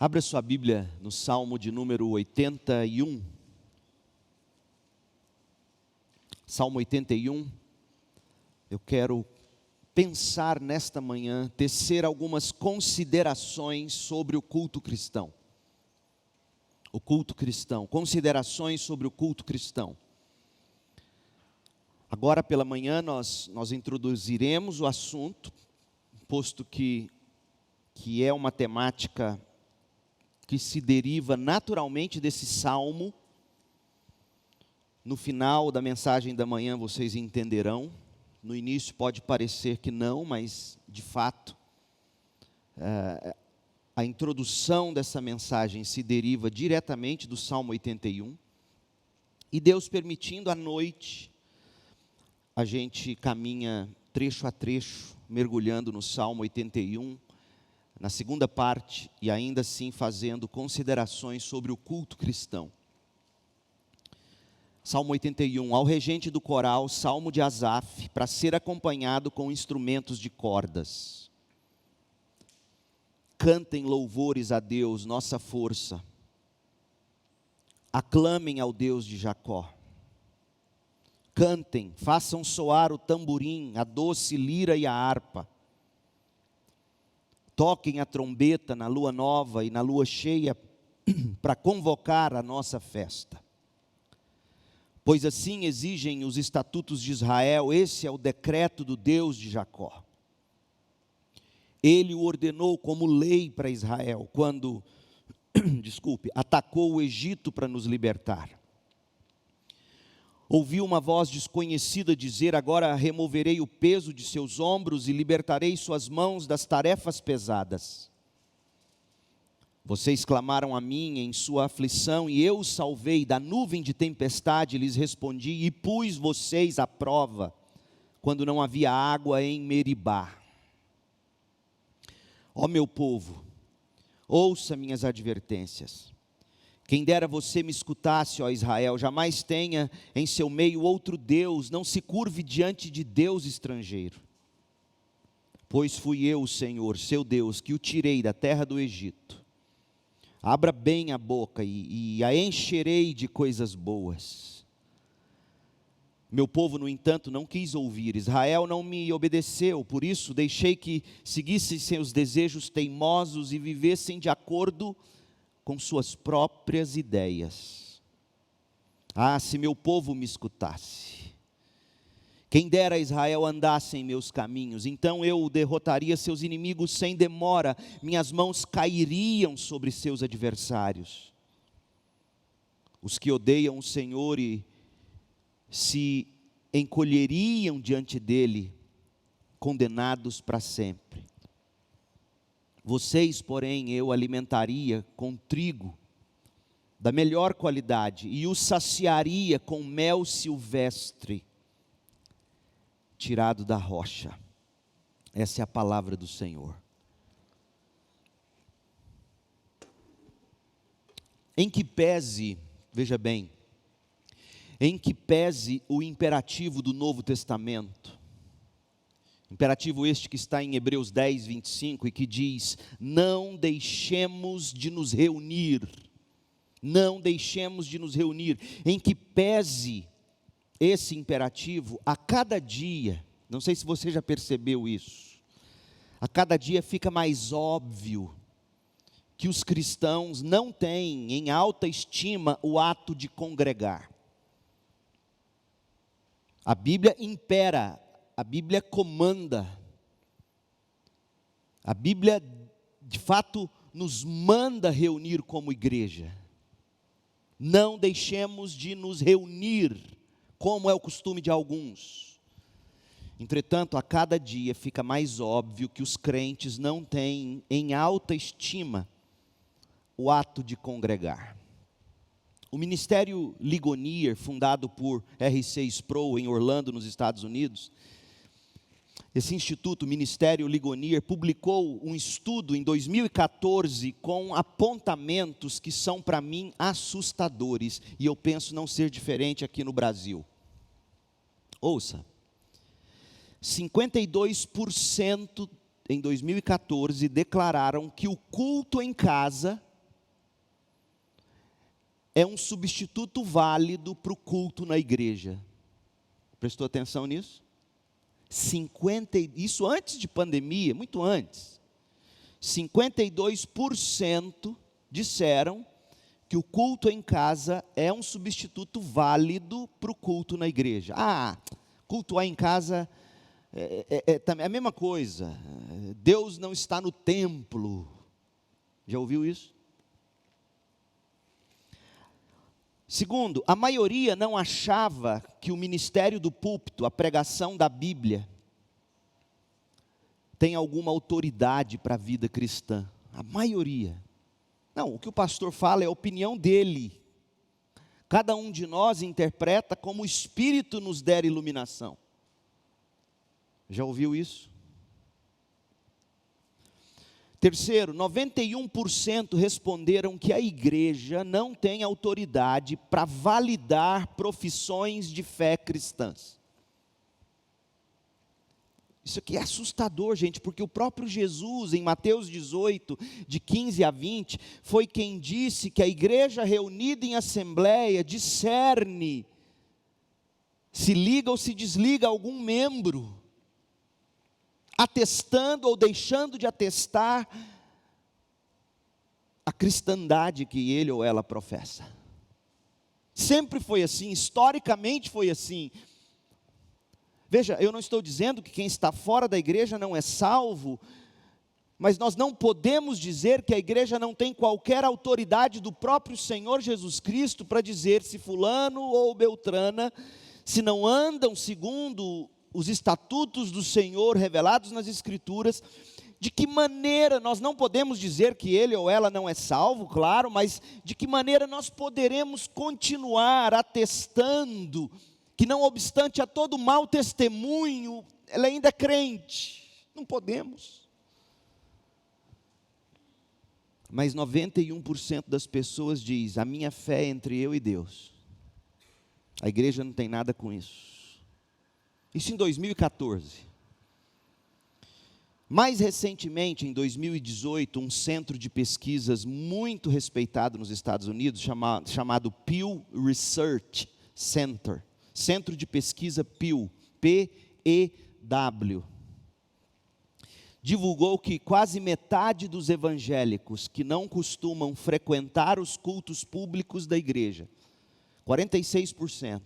Abra sua Bíblia no Salmo de número 81. Salmo 81. Eu quero pensar nesta manhã, tecer algumas considerações sobre o culto cristão. O culto cristão, considerações sobre o culto cristão. Agora pela manhã nós introduziremos o assunto, posto que é uma temática que se deriva naturalmente desse salmo. No final da mensagem da manhã vocês entenderão. No início pode parecer que não, mas de fato a introdução dessa mensagem se deriva diretamente do Salmo 81. E Deus permitindo, à noite, a gente caminha trecho a trecho, mergulhando no Salmo 81, na segunda parte, e ainda assim fazendo considerações sobre o culto cristão. Salmo 81, ao regente do coral, Salmo de Asaf, para ser acompanhado com instrumentos de cordas. Cantem louvores a Deus, nossa força. Aclamem ao Deus de Jacó. Cantem, façam soar o tamborim, a doce lira e a harpa. Toquem a trombeta na lua nova e na lua cheia para convocar a nossa festa. Pois assim exigem os estatutos de Israel, esse é o decreto do Deus de Jacó. Ele o ordenou como lei para Israel, quando, atacou o Egito para nos libertar. Ouviu uma voz desconhecida dizer: agora removerei o peso de seus ombros e libertarei suas mãos das tarefas pesadas. Vocês clamaram a mim em sua aflição e eu os salvei da nuvem de tempestade, lhes respondi e pus vocês à prova, quando não havia água em Meribá. Ó meu povo, ouça minhas advertências. Quem dera você me escutasse, ó Israel, jamais tenha em seu meio outro Deus, não se curve diante de Deus estrangeiro. Pois fui eu, o Senhor, seu Deus, que o tirei da terra do Egito. Abra bem a boca e a encherei de coisas boas. Meu povo, no entanto, não quis ouvir, Israel não me obedeceu, por isso deixei que seguissem seus desejos teimosos e vivessem de acordo com suas próprias ideias. Ah, se meu povo me escutasse. Quem dera Israel andasse em meus caminhos, então eu derrotaria seus inimigos sem demora, minhas mãos cairiam sobre seus adversários. Os que odeiam o Senhor e se encolheriam diante dele, condenados para sempre. Vocês, porém, eu alimentaria com trigo da melhor qualidade e os saciaria com mel silvestre, tirado da rocha. Essa é a palavra do Senhor. Em que pese, veja bem, em que pese o imperativo do Novo Testamento, imperativo este que está em Hebreus 10, 25, e que diz: não deixemos de nos reunir, não deixemos de nos reunir, em que pese esse imperativo, a cada dia, não sei se você já percebeu isso, a cada dia fica mais óbvio que os cristãos não têm em alta estima o ato de congregar. A Bíblia impera, a Bíblia comanda, a Bíblia de fato nos manda reunir como igreja. Não deixemos de nos reunir, como é o costume de alguns. Entretanto, a cada dia fica mais óbvio que os crentes não têm em alta estima o ato de congregar. O Ministério Ligonier, fundado por R.C. Sproul em Orlando, nos Estados Unidos, esse instituto, Ministério Ligonier, publicou um estudo em 2014 com apontamentos que são para mim assustadores, e eu penso não ser diferente aqui no Brasil. Ouça, 52% em 2014 declararam que o culto em casa é um substituto válido para o culto na igreja. Prestou atenção nisso? Isso antes de pandemia, muito antes. 52% disseram que o culto em casa é um substituto válido para o culto na igreja. Cultuar em casa é a mesma coisa. Deus não está no templo. Já ouviu isso? Segundo, a maioria não achava que o ministério do púlpito, a pregação da Bíblia, tem alguma autoridade para a vida cristã. A maioria. Não, o que o pastor fala é a opinião dele. Cada um de nós interpreta como o Espírito nos der iluminação. Já ouviu isso? Terceiro, 91% responderam que a igreja não tem autoridade para validar profissões de fé cristãs. Isso aqui é assustador, gente, porque o próprio Jesus, em Mateus 18, de 15 a 20, foi quem disse que a igreja reunida em assembleia discerne se liga ou se desliga algum membro, atestando ou deixando de atestar a cristandade que ele ou ela professa. Sempre foi assim, historicamente foi assim. Veja, eu não estou dizendo que quem está fora da igreja não é salvo, mas nós não podemos dizer que a igreja não tem qualquer autoridade do próprio Senhor Jesus Cristo para dizer se fulano ou beltrana, se não andam segundo os estatutos do Senhor revelados nas Escrituras, de que maneira nós não podemos dizer que ele ou ela não é salvo, claro, mas de que maneira nós poderemos continuar atestando que não obstante a todo mau testemunho, ela ainda é crente. Não podemos. Mas 91% das pessoas diz: a minha fé é entre eu e Deus. A igreja não tem nada com isso. Isso em 2014. Mais recentemente, em 2018, um centro de pesquisas muito respeitado nos Estados Unidos, chamado Pew Research Center, Centro de Pesquisa Pew, P-E-W, divulgou que quase metade dos evangélicos que não costumam frequentar os cultos públicos da igreja, 46%,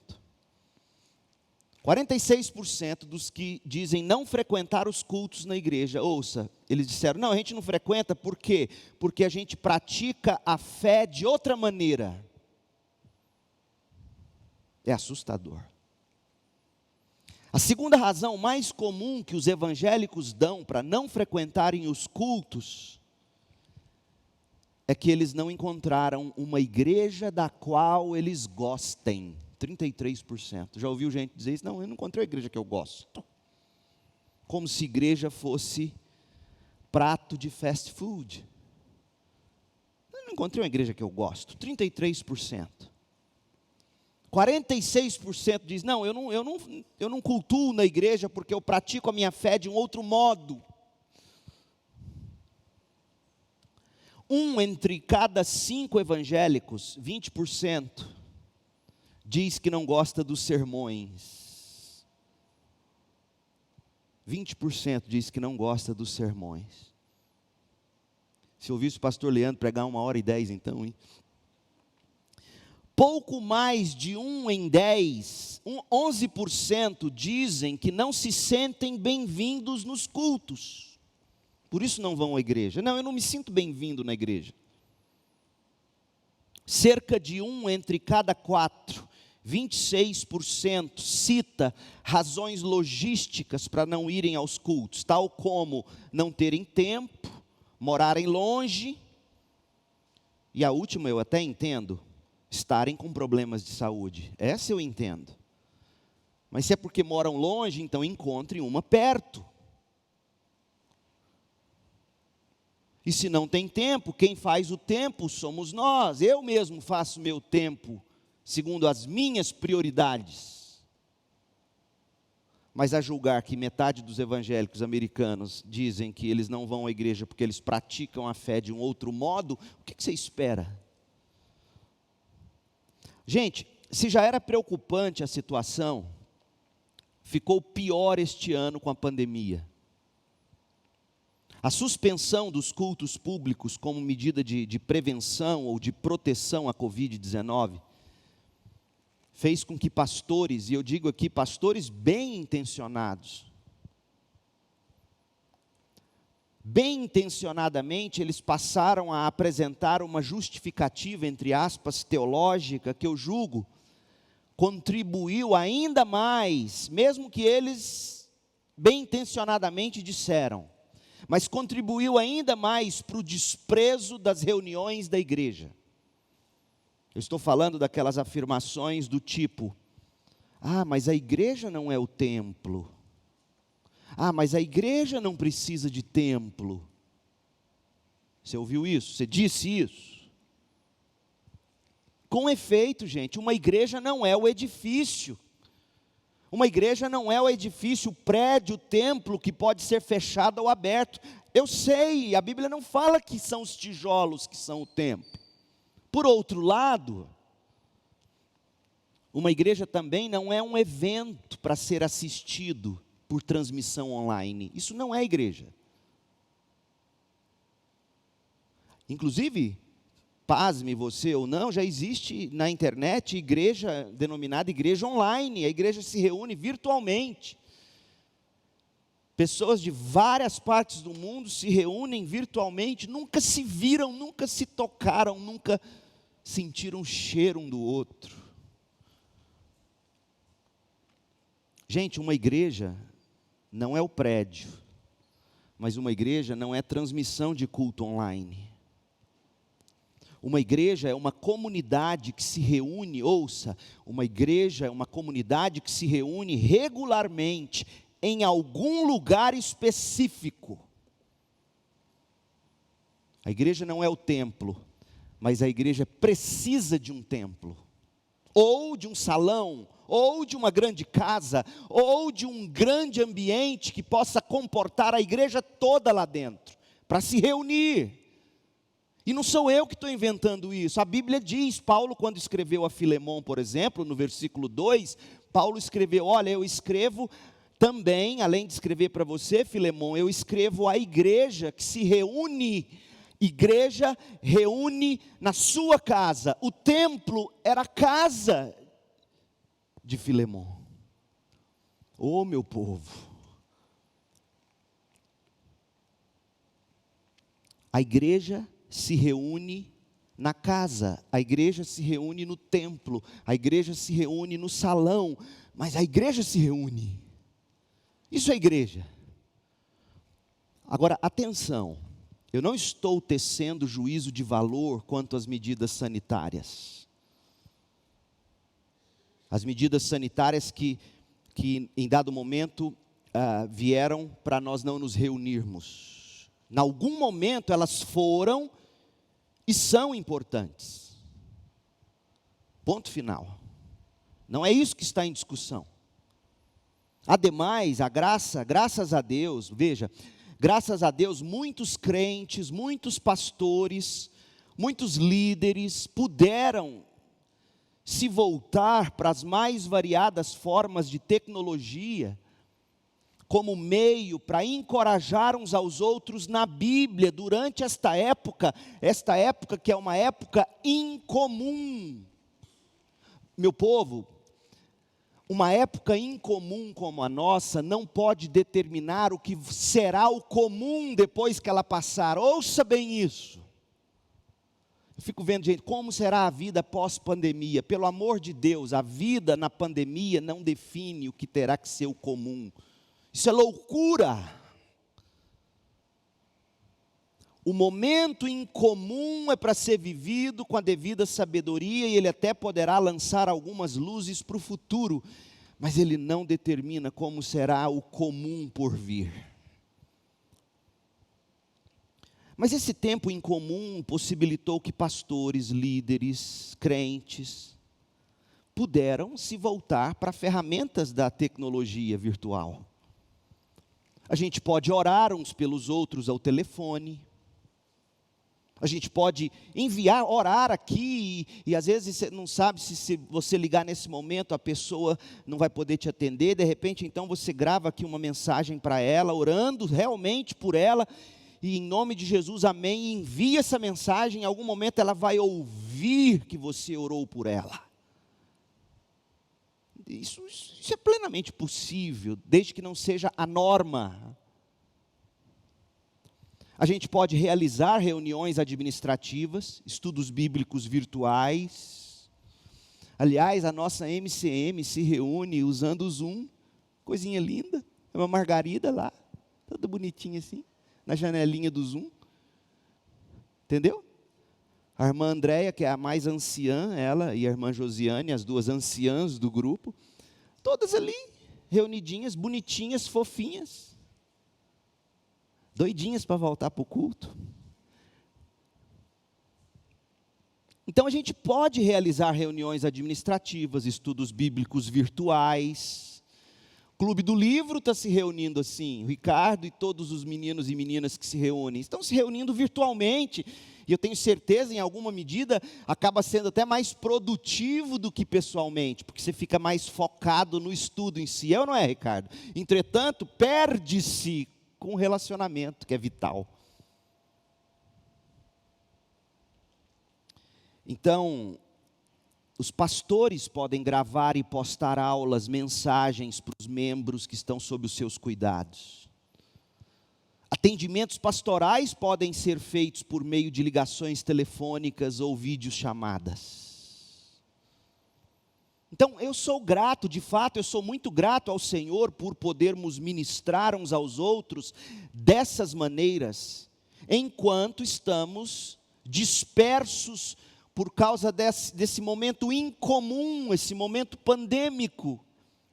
46% dos que dizem não frequentar os cultos na igreja, ouça, eles disseram, não, a gente não frequenta, por quê? Porque a gente pratica a fé de outra maneira. É assustador. A segunda razão mais comum que os evangélicos dão para não frequentarem os cultos é que eles não encontraram uma igreja da qual eles gostem. 33%. Já ouviu gente dizer isso? Não, eu não encontrei a igreja que eu gosto. Como se igreja fosse prato de fast food. Eu não encontrei uma igreja que eu gosto. 33%. 46% diz, não, eu não cultuo na igreja porque eu pratico a minha fé de um outro modo. 1 entre cada 5 evangélicos, 20%, diz que não gosta dos sermões. 20% diz que não gosta dos sermões. Se eu ouvisse o pastor Leandro pregar 1h10 então, hein? Pouco mais de 1 em 10, 11% dizem que não se sentem bem-vindos nos cultos. Por isso não vão à igreja. Não, eu não me sinto bem-vindo na igreja. Cerca de 1 entre cada 4, 26% cita razões logísticas para não irem aos cultos, tal como não terem tempo, morarem longe, e a última eu até entendo, estarem com problemas de saúde. Essa eu entendo. Mas se é porque moram longe, então encontrem uma perto. E se não tem tempo, quem faz o tempo somos nós. Eu mesmo faço meu tempo segundo as minhas prioridades. Mas a julgar que metade dos evangélicos americanos dizem que eles não vão à igreja porque eles praticam a fé de um outro modo, o que você espera? Gente, se já era preocupante a situação, ficou pior este ano com a pandemia. A suspensão dos cultos públicos como medida de prevenção ou de proteção à Covid-19 fez com que pastores, e eu digo aqui pastores bem intencionados, bem intencionadamente eles passaram a apresentar uma justificativa, entre aspas, teológica, que eu julgo contribuiu ainda mais, mesmo que eles bem intencionadamente disseram, mas contribuiu ainda mais para o desprezo das reuniões da igreja. Eu estou falando daquelas afirmações do tipo: ah, mas a igreja não é o templo. Ah, mas a igreja não precisa de templo. Você ouviu isso? Você disse isso? Com efeito, gente, uma igreja não é o edifício. Uma igreja não é o edifício, o prédio, o templo que pode ser fechado ou aberto. Eu sei, a Bíblia não fala que são os tijolos que são o templo. Por outro lado, uma igreja também não é um evento para ser assistido por transmissão online. Isso não é igreja. Inclusive, pasme você ou não, já existe na internet igreja denominada igreja online. A igreja se reúne virtualmente. Pessoas de várias partes do mundo se reúnem virtualmente, nunca se viram, nunca se tocaram, nunca sentiram o cheiro um do outro. Gente, uma igreja não é o prédio, mas uma igreja não é transmissão de culto online. Uma igreja é uma comunidade que se reúne, ouça, uma igreja é uma comunidade que se reúne regularmente em algum lugar específico. A igreja não é o templo, mas a igreja precisa de um templo, ou de um salão, ou de uma grande casa, ou de um grande ambiente que possa comportar a igreja toda lá dentro, para se reunir. E não sou eu que estou inventando isso, a Bíblia diz, Paulo quando escreveu a Filemon, por exemplo, no versículo 2, Paulo escreveu, olha, eu escrevo também, além de escrever para você, Filemon, eu escrevo à igreja que se reúne, igreja reúne na sua casa, o templo era a casa de Filemon. Ô meu povo, a igreja se reúne na casa, a igreja se reúne no templo, a igreja se reúne no salão, mas a igreja se reúne. Isso é igreja. Agora, atenção, eu não estou tecendo juízo de valor quanto às medidas sanitárias. As medidas sanitárias que em dado momento vieram para nós não nos reunirmos. Em algum momento elas foram e são importantes. Ponto final. Não é isso que está em discussão. Ademais, graças a Deus, veja, graças a Deus, muitos crentes, muitos pastores, muitos líderes puderam se voltar para as mais variadas formas de tecnologia, como meio para encorajar uns aos outros na Bíblia, durante esta época que é uma época incomum. Meu povo, uma época incomum como a nossa não pode determinar o que será o comum depois que ela passar. Ouça bem isso. Eu fico vendo, gente, como será a vida pós-pandemia? Pelo amor de Deus, a vida na pandemia não define o que terá que ser o comum. Isso é loucura. O momento incomum é para ser vivido com a devida sabedoria e ele até poderá lançar algumas luzes para o futuro, mas ele não determina como será o comum por vir. Mas esse tempo incomum possibilitou que pastores, líderes, crentes, puderam se voltar para ferramentas da tecnologia virtual. A gente pode orar uns pelos outros ao telefone. A gente pode enviar, orar aqui, e às vezes você não sabe se você ligar nesse momento a pessoa não vai poder te atender, de repente então você grava aqui uma mensagem para ela, orando realmente por ela, e em nome de Jesus, amém, e envia essa mensagem, em algum momento ela vai ouvir que você orou por ela. Isso é plenamente possível, desde que não seja a norma. A gente pode realizar reuniões administrativas, estudos bíblicos virtuais. Aliás, a nossa MCM se reúne usando o Zoom, coisinha linda, é uma margarida lá, toda bonitinha assim, na janelinha do Zoom. Entendeu? A irmã Andréia, que é a mais anciã, ela e a irmã Josiane, as duas anciãs do grupo, todas ali, reunidinhas, bonitinhas, fofinhas, doidinhas para voltar para o culto. Então a gente pode realizar reuniões administrativas, estudos bíblicos virtuais. O Clube do Livro está se reunindo assim, o Ricardo e todos os meninos e meninas que se reúnem, estão se reunindo virtualmente, e eu tenho certeza, em alguma medida, acaba sendo até mais produtivo do que pessoalmente, porque você fica mais focado no estudo em si, é ou não é, Ricardo? Entretanto, perde-se com o relacionamento, que é vital. Então, os pastores podem gravar e postar aulas, mensagens para os membros que estão sob os seus cuidados. Atendimentos pastorais podem ser feitos por meio de ligações telefônicas ou videochamadas. Então, eu sou grato, de fato, eu sou muito grato ao Senhor por podermos ministrar uns aos outros dessas maneiras, enquanto estamos dispersos por causa desse momento incomum, esse momento pandêmico.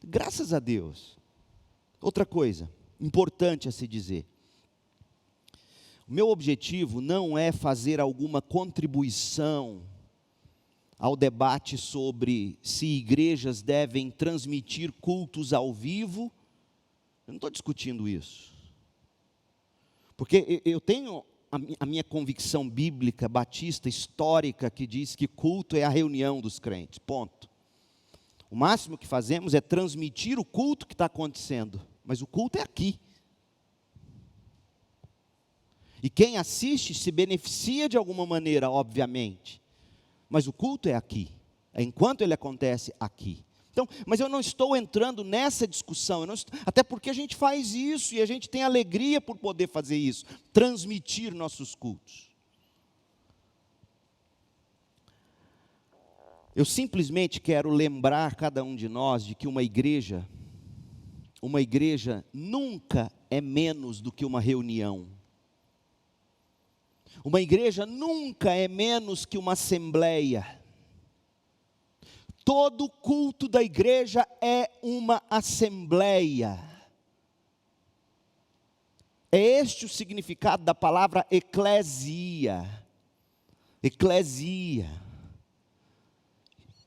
Graças a Deus. Outra coisa importante a se dizer. O meu objetivo não é fazer alguma contribuição ao debate sobre se igrejas devem transmitir cultos ao vivo. Eu não estou discutindo isso. Porque eu tenho a minha convicção bíblica, batista, histórica, que diz que culto é a reunião dos crentes, ponto. O máximo que fazemos é transmitir o culto que está acontecendo, mas o culto é aqui. E quem assiste se beneficia de alguma maneira, obviamente, mas o culto é aqui, é enquanto ele acontece aqui. Então, mas eu não estou entrando nessa discussão, até porque a gente faz isso e a gente tem alegria por poder fazer isso, transmitir nossos cultos. Eu simplesmente quero lembrar cada um de nós de que uma igreja nunca é menos do que uma reunião. Uma igreja nunca é menos que uma assembleia. Todo culto da igreja é uma assembleia. É este o significado da palavra eclesia. Eclesia.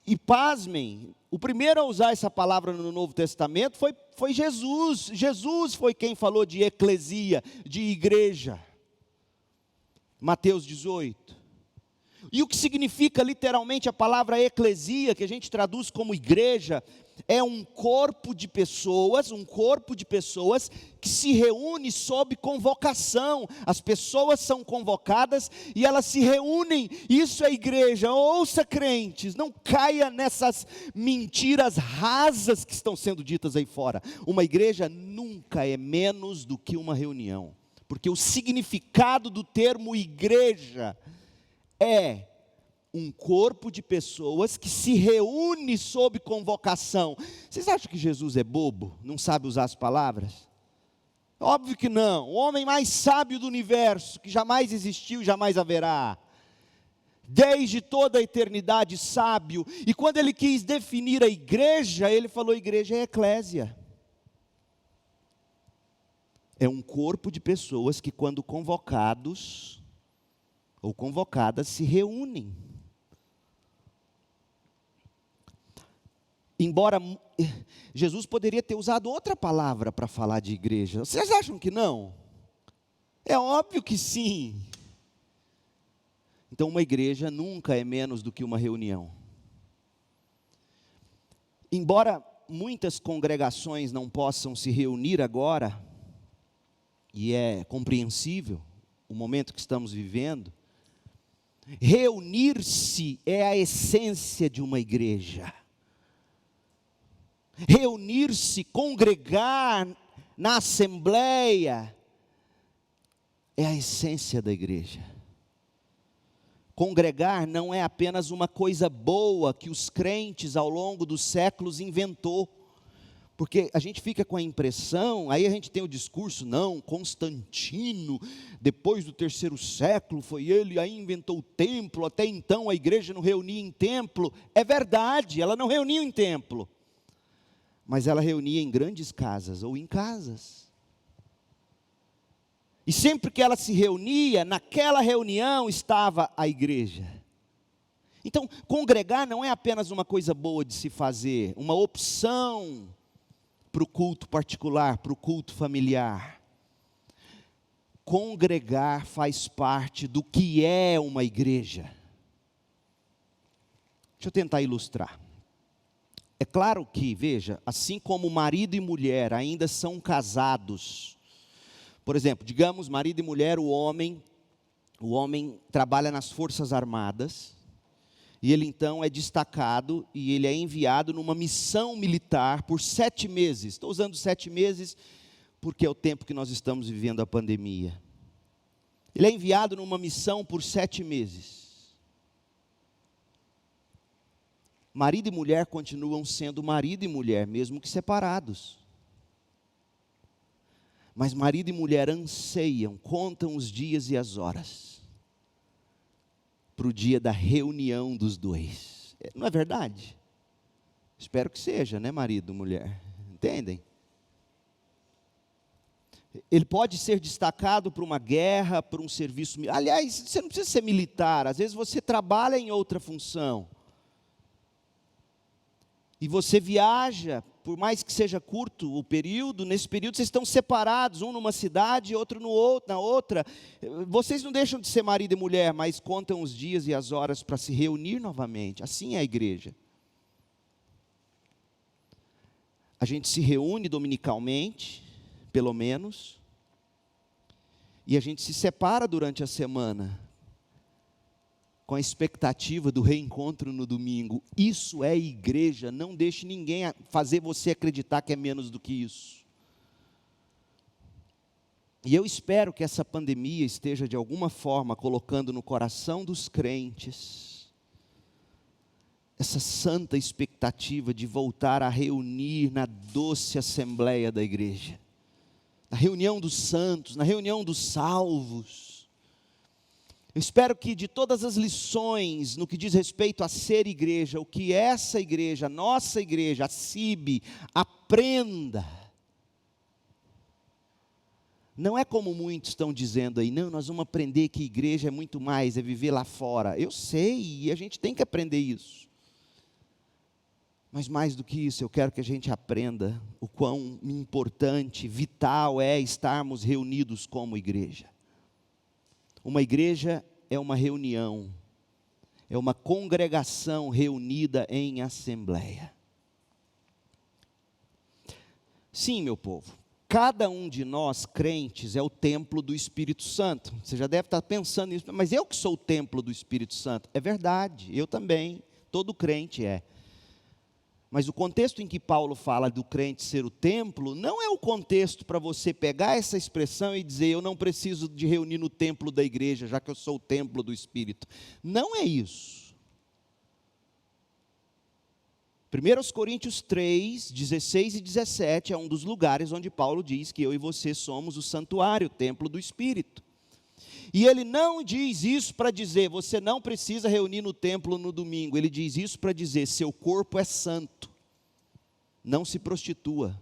E pasmem, o primeiro a usar essa palavra no Novo Testamento foi Jesus. Jesus foi quem falou de eclesia, de igreja. Mateus 18. E o que significa literalmente a palavra eclesia, que a gente traduz como igreja, é um corpo de pessoas que se reúne sob convocação. As pessoas são convocadas e elas se reúnem. Isso é igreja. Ouça, crentes, não caia nessas mentiras rasas que estão sendo ditas aí fora. Uma igreja nunca é menos do que uma reunião, porque o significado do termo igreja é um corpo de pessoas que se reúne sob convocação. Vocês acham que Jesus é bobo? Não sabe usar as palavras? Óbvio que não. O homem mais sábio do universo, que jamais existiu e jamais haverá. Desde toda a eternidade sábio. E quando ele quis definir a igreja, ele falou: igreja é eclésia. É um corpo de pessoas que, quando convocados ou convocadas, se reúnem. Embora Jesus poderia ter usado outra palavra para falar de igreja. Vocês acham que não? É óbvio que sim. Então, uma igreja nunca é menos do que uma reunião. Embora muitas congregações não possam se reunir agora, e é compreensível o momento que estamos vivendo, reunir-se é a essência de uma igreja. Reunir-se, congregar na assembleia, é a essência da igreja. Congregar não é apenas uma coisa boa que os crentes ao longo dos séculos inventou, porque a gente fica com a impressão, aí a gente tem o discurso, não, Constantino, depois do 3º século, foi ele, aí inventou o templo, até então a igreja não reunia em templo. É verdade, ela não reunia em templo, mas ela reunia em grandes casas ou em casas. E sempre que ela se reunia, naquela reunião estava a igreja. Então, congregar não é apenas uma coisa boa de se fazer, uma opção para o culto particular, para o culto familiar. Congregar faz parte do que é uma igreja. Deixa eu tentar ilustrar. É claro que, veja, assim como marido e mulher ainda são casados, por exemplo, digamos, marido e mulher, o homem trabalha nas Forças Armadas, e ele então é destacado, e ele é enviado numa missão militar por 7 meses, estou usando 7 meses, porque é o tempo que nós estamos vivendo a pandemia, ele é enviado numa missão por 7 meses, marido e mulher continuam sendo marido e mulher, mesmo que separados, mas marido e mulher anseiam, contam os dias e as horas, para o dia da reunião dos dois. Não é verdade? Espero que seja, né, marido e mulher? Entendem? Ele pode ser destacado para uma guerra, para um serviço. Aliás, você não precisa ser militar, às vezes você trabalha em outra função. E você viaja, por mais que seja curto o período, nesse período vocês estão separados, um numa cidade, outro na outra. Vocês não deixam de ser marido e mulher, mas contam os dias e as horas para se reunir novamente. Assim é a igreja. A gente se reúne dominicalmente, pelo menos, e a gente se separa durante a semana, com a expectativa do reencontro no domingo. Isso é igreja, não deixe ninguém fazer você acreditar que é menos do que isso. E eu espero que essa pandemia esteja de alguma forma colocando no coração dos crentes essa santa expectativa de voltar a reunir na doce assembleia da igreja, na reunião dos santos, na reunião dos salvos. Eu espero que de todas as lições no que diz respeito a ser igreja, o que essa igreja, a nossa igreja, a CIB, aprenda. Não é como muitos estão dizendo aí, não, nós vamos aprender que igreja é muito mais, é viver lá fora. Eu sei, e a gente tem que aprender isso. Mas mais do que isso, eu quero que a gente aprenda o quão importante, vital é estarmos reunidos como igreja. Uma igreja é uma reunião, é uma congregação reunida em assembleia. Sim, meu povo, cada um de nós crentes é o templo do Espírito Santo. Você já deve estar pensando nisso, mas eu que sou o templo do Espírito Santo. É verdade, eu também, todo crente é. Mas o contexto em que Paulo fala do crente ser o templo, não é o contexto para você pegar essa expressão e dizer, eu não preciso de reunir no templo da igreja, já que eu sou o templo do Espírito. Não é isso. 1 Coríntios 3, 16 e 17 é um dos lugares onde Paulo diz que eu e você somos o santuário, o templo do Espírito. E ele não diz isso para dizer, você não precisa reunir no templo no domingo. Ele diz isso para dizer, seu corpo é santo. Não se prostitua.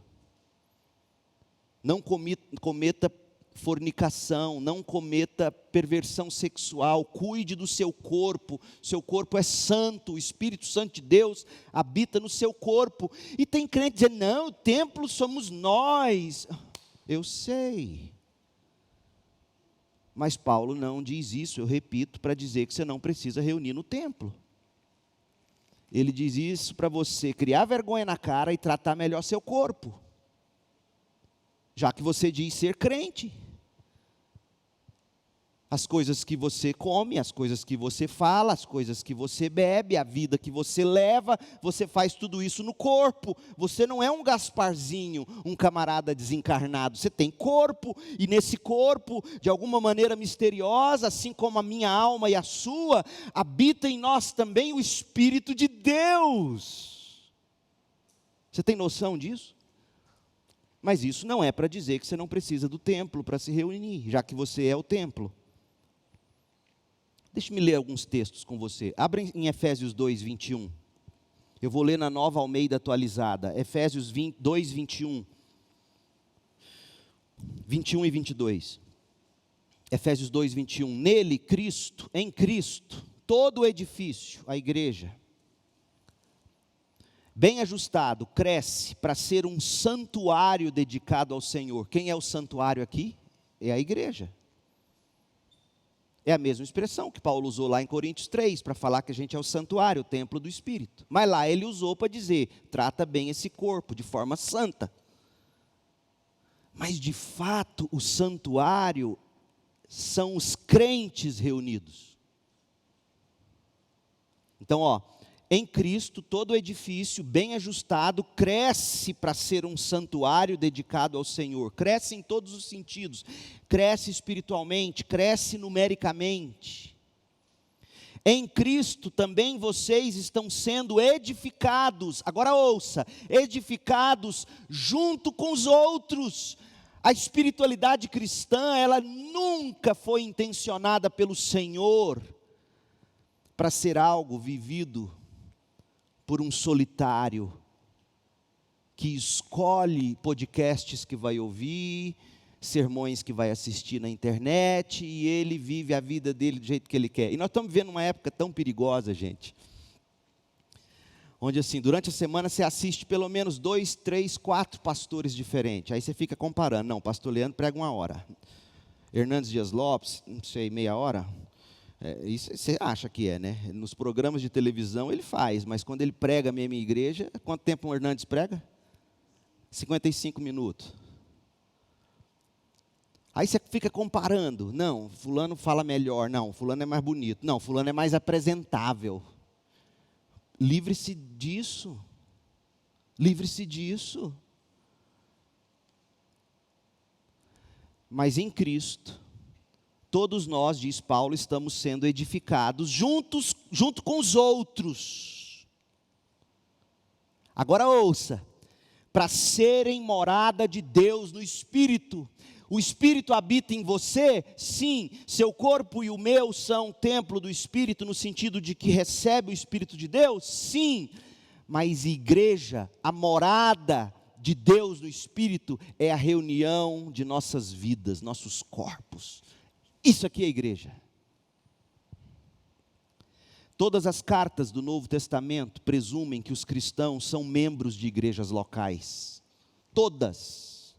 Não cometa fornicação, não cometa perversão sexual. Cuide do seu corpo. Seu corpo é santo, o Espírito Santo de Deus habita no seu corpo. E tem crente dizendo, não, o templo somos nós. Eu sei. Mas Paulo não diz isso, eu repito, para dizer que você não precisa reunir no templo. Ele diz isso para você criar vergonha na cara e tratar melhor seu corpo, já que você diz ser crente. As coisas que você come, as coisas que você fala, as coisas que você bebe, a vida que você leva, você faz tudo isso no corpo. Você não é um Gasparzinho, um camarada desencarnado. Você tem corpo, e nesse corpo, de alguma maneira misteriosa, assim como a minha alma e a sua, habita em nós também o Espírito de Deus. Você tem noção disso? Mas isso não é para dizer que você não precisa do templo para se reunir, já que você é o templo. Deixe-me ler alguns textos com você. Abra em Efésios 2, 21. Eu vou ler na Nova Almeida atualizada. Efésios 2, 21. 21 e 22. Efésios 2, 21. Nele, Cristo, em Cristo, todo o edifício, a igreja, bem ajustado, cresce para ser um santuário dedicado ao Senhor. Quem é o santuário aqui? É a igreja. É a mesma expressão que Paulo usou lá em Coríntios 3, para falar que a gente é o santuário, o templo do Espírito. Mas lá ele usou para dizer, trata bem esse corpo, de forma santa. Mas de fato, o santuário são os crentes reunidos. Então, em Cristo, todo o edifício bem ajustado cresce para ser um santuário dedicado ao Senhor. Cresce em todos os sentidos. Cresce espiritualmente, cresce numericamente. Em Cristo também vocês estão sendo edificados. Agora ouça, edificados junto com os outros. A espiritualidade cristã, ela nunca foi intencionada pelo Senhor para ser algo vivido por um solitário, que escolhe podcasts que vai ouvir, sermões que vai assistir na internet, e ele vive a vida dele do jeito que ele quer. E nós estamos vivendo uma época tão perigosa, gente, onde assim, durante a semana você assiste pelo menos 2, 3, 4 pastores diferentes, aí você fica comparando, não, pastor Leandro prega 1 hora, Hernandes Dias Lopes, não sei, meia hora. Isso você acha que é, né? Nos programas de televisão ele faz, mas quando ele prega mesmo em igreja, quanto tempo o Hernandes prega? 55 minutos. Aí você fica comparando, não, fulano fala melhor, não, fulano é mais bonito, não, fulano é mais apresentável. Livre-se disso. Livre-se disso. Mas em Cristo, todos nós, diz Paulo, estamos sendo edificados junto com os outros. Agora ouça, para serem morada de Deus no Espírito. O Espírito habita em você? Sim, seu corpo e o meu são templo do Espírito, no sentido de que recebe o Espírito de Deus? Sim, mas igreja, a morada de Deus no Espírito, é a reunião de nossas vidas, nossos corpos. Isso aqui é igreja. Todas as cartas do Novo Testamento presumem que os cristãos são membros de igrejas locais. Todas.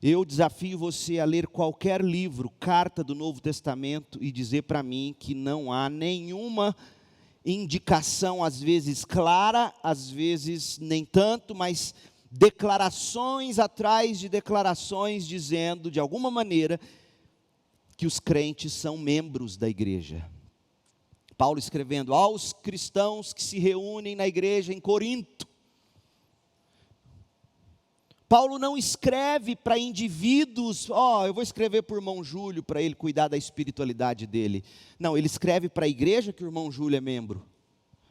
Eu desafio você a ler qualquer livro, carta do Novo Testamento, e dizer para mim que não há nenhuma indicação, às vezes clara, às vezes nem tanto, mas declarações atrás de declarações dizendo, de alguma maneira, que os crentes são membros da igreja. Paulo escrevendo aos cristãos que se reúnem na igreja em Corinto. Paulo não escreve para indivíduos, eu vou escrever para o irmão Júlio, para ele cuidar da espiritualidade dele. Não, ele escreve para a igreja que o irmão Júlio é membro.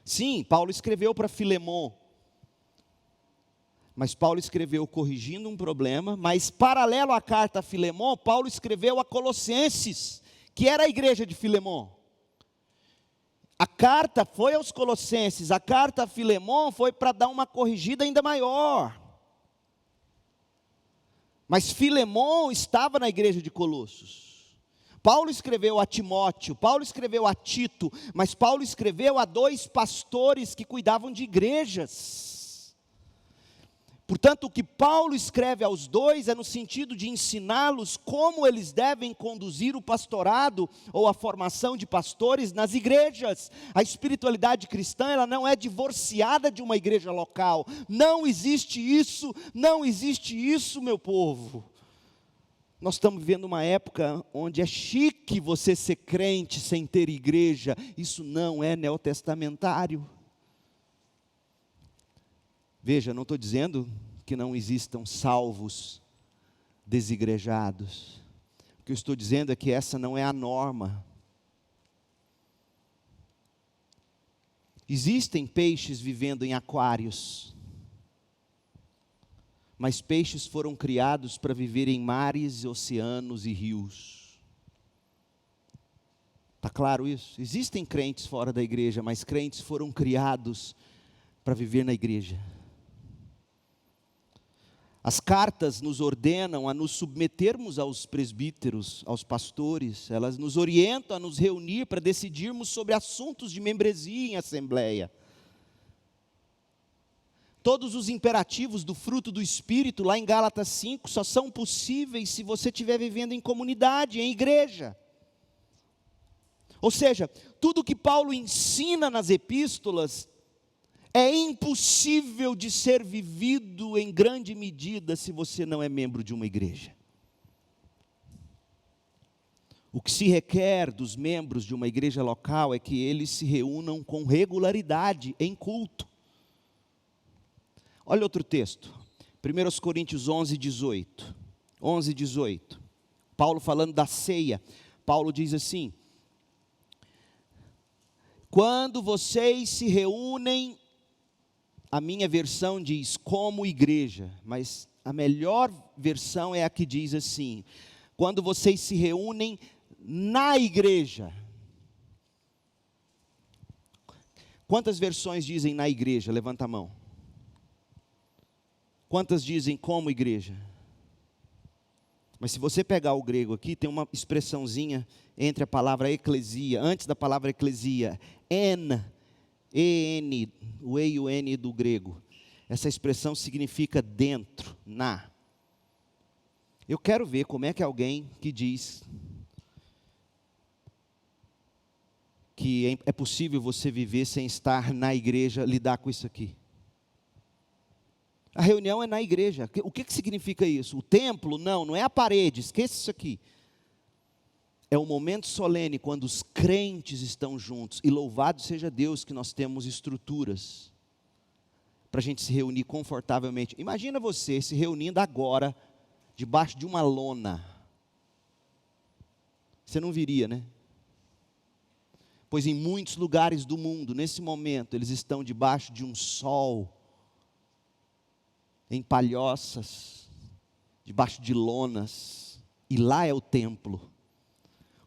Sim, Paulo escreveu para Filemon. Mas Paulo escreveu corrigindo um problema, mas paralelo à carta a Filemon, Paulo escreveu a Colossenses, que era a igreja de Filemon. A carta foi aos Colossenses, a carta a Filemon foi para dar uma corrigida ainda maior. Mas Filemon estava na igreja de Colossos. Paulo escreveu a Timóteo, Paulo escreveu a Tito, mas Paulo escreveu a 2 pastores que cuidavam de igrejas. Portanto, o que Paulo escreve aos dois é no sentido de ensiná-los como eles devem conduzir o pastorado ou a formação de pastores nas igrejas. A espiritualidade cristã, ela não é divorciada de uma igreja local. Não existe isso, meu povo. Nós estamos vivendo uma época onde é chique você ser crente sem ter igreja. Isso não é neotestamentário. Veja, não estou dizendo que não existam salvos desigrejados. O que eu estou dizendo é que essa não é a norma. Existem peixes vivendo em aquários, mas peixes foram criados para viver em mares, oceanos e rios. Está claro isso? Existem crentes fora da igreja, mas crentes foram criados para viver na igreja. As cartas nos ordenam a nos submetermos aos presbíteros, aos pastores. Elas nos orientam a nos reunir para decidirmos sobre assuntos de membresia em assembleia. Todos os imperativos do fruto do Espírito, lá em Gálatas 5, só são possíveis se você estiver vivendo em comunidade, em igreja. Ou seja, tudo que Paulo ensina nas epístolas é impossível de ser vivido em grande medida se você não é membro de uma igreja. O que se requer dos membros de uma igreja local é que eles se reúnam com regularidade em culto. Olha outro texto, 1 Coríntios 11:18. 11:18. Paulo falando da ceia. Paulo diz assim: quando vocês se reúnem, a minha versão diz como igreja, mas a melhor versão é a que diz assim: quando vocês se reúnem na igreja. Quantas versões dizem na igreja? Levanta a mão. Quantas dizem como igreja? Mas se você pegar o grego aqui, tem uma expressãozinha entre a palavra eclesia, antes da palavra eclesia, E-N, o E e o N do grego. Essa expressão significa dentro, na. Eu quero ver como é que alguém que diz que é possível você viver sem estar na igreja, lidar com isso aqui. A reunião é na igreja. O que significa isso? O templo? Não é a parede, esqueça isso aqui. É um momento solene quando os crentes estão juntos. E louvado seja Deus que nós temos estruturas para a gente se reunir confortavelmente. Imagina você se reunindo agora, debaixo de uma lona. Você não viria, né? Pois em muitos lugares do mundo, nesse momento, eles estão debaixo de um sol, em palhoças, debaixo de lonas. E lá é o templo.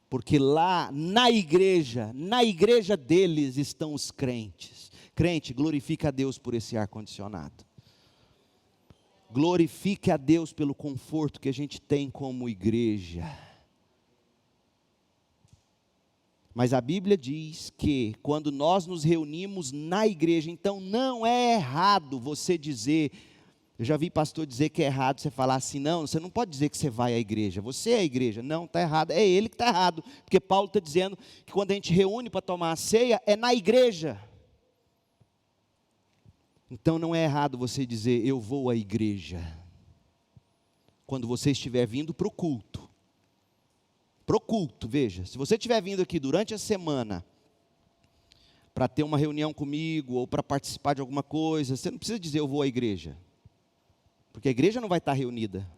Porque lá na igreja deles estão os crentes. Crente, glorifique a Deus por esse ar-condicionado. Glorifique a Deus pelo conforto que a gente tem como igreja. Mas a Bíblia diz que quando nós nos reunimos na igreja, então não é errado você dizer... Eu já vi pastor dizer que é errado você falar assim: não, você não pode dizer que você vai à igreja, você é a igreja. Não, está errado, é ele que está errado, porque Paulo está dizendo que quando a gente reúne para tomar a ceia, é na igreja. Então não é errado você dizer: eu vou à igreja, quando você estiver vindo para o culto. Para o culto, veja, se você estiver vindo aqui durante a semana, para ter uma reunião comigo, ou para participar de alguma coisa, você não precisa dizer: eu vou à igreja. Porque a igreja não vai estar reunida.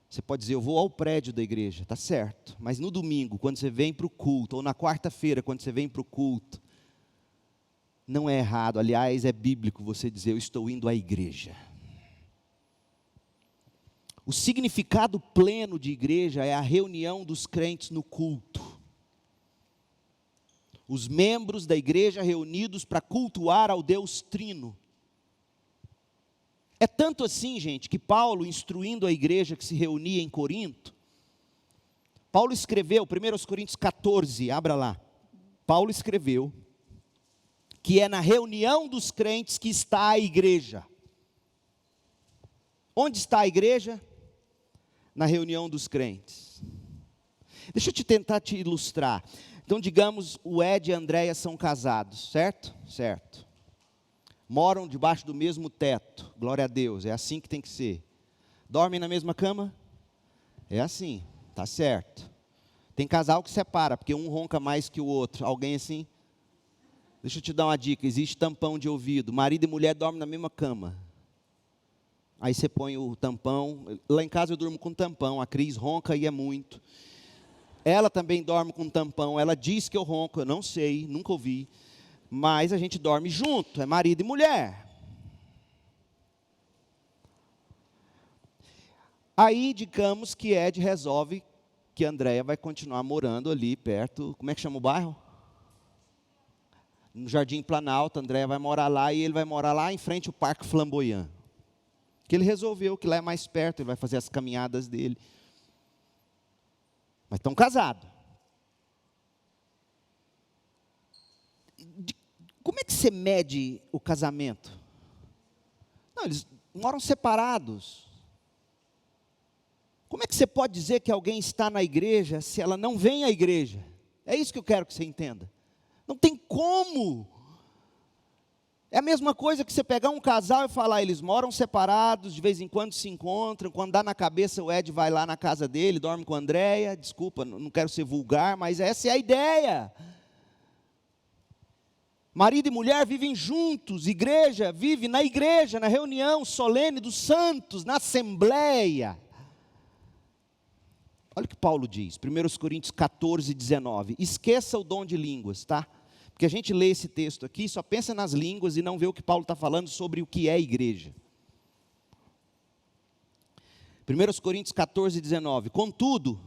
Você pode dizer: eu vou ao prédio da igreja, está certo. Mas no domingo, quando você vem para o culto, ou na quarta-feira, quando você vem para o culto, não é errado, aliás, é bíblico você dizer: eu estou indo à igreja. O significado pleno de igreja é a reunião dos crentes no culto. Os membros da igreja reunidos para cultuar ao Deus Trino. É tanto assim, gente, que Paulo, instruindo a igreja que se reunia em Corinto, Paulo escreveu, 1 Coríntios 14, abra lá. Paulo escreveu que é na reunião dos crentes que está a igreja. Onde está a igreja? Na reunião dos crentes. Deixa eu tentar te ilustrar. Então, digamos, o Ed e a Andréia são casados, certo? Certo. Moram debaixo do mesmo teto, glória a Deus, é assim que tem que ser. Dormem na mesma cama? É assim, tá certo. Tem casal que separa, porque um ronca mais que o outro. Alguém assim? Deixa eu te dar uma dica, existe tampão de ouvido. Marido e mulher dormem na mesma cama. Aí você põe o tampão. Lá em casa eu durmo com tampão, a Cris ronca e é muito. Ela também dorme com tampão, ela diz que eu ronco, eu não sei, nunca ouvi. Mas a gente dorme junto, é marido e mulher. Aí, digamos que Ed resolve que a Andréia vai continuar morando ali perto, como é que chama o bairro? No Jardim Planalto, a Andréia vai morar lá e ele vai morar lá em frente ao Parque Flamboyant. Que ele resolveu que lá é mais perto, ele vai fazer as caminhadas dele. Mas estão casados. Como é que você mede o casamento? Não, eles moram separados. Como é que você pode dizer que alguém está na igreja se ela não vem à igreja? É isso que eu quero que você entenda. Não tem como. É a mesma coisa que você pegar um casal e falar, eles moram separados, de vez em quando se encontram, quando dá na cabeça o Ed vai lá na casa dele, dorme com a Andréia, desculpa, não quero ser vulgar, mas essa é a ideia. Marido e mulher vivem juntos, igreja vive na igreja, na reunião solene dos santos, na assembleia. Olha o que Paulo diz, 1 Coríntios 14, 19, esqueça o dom de línguas, tá? Porque a gente lê esse texto aqui, só pensa nas línguas e não vê o que Paulo está falando sobre o que é igreja. 1 Coríntios 14, 19. Contudo,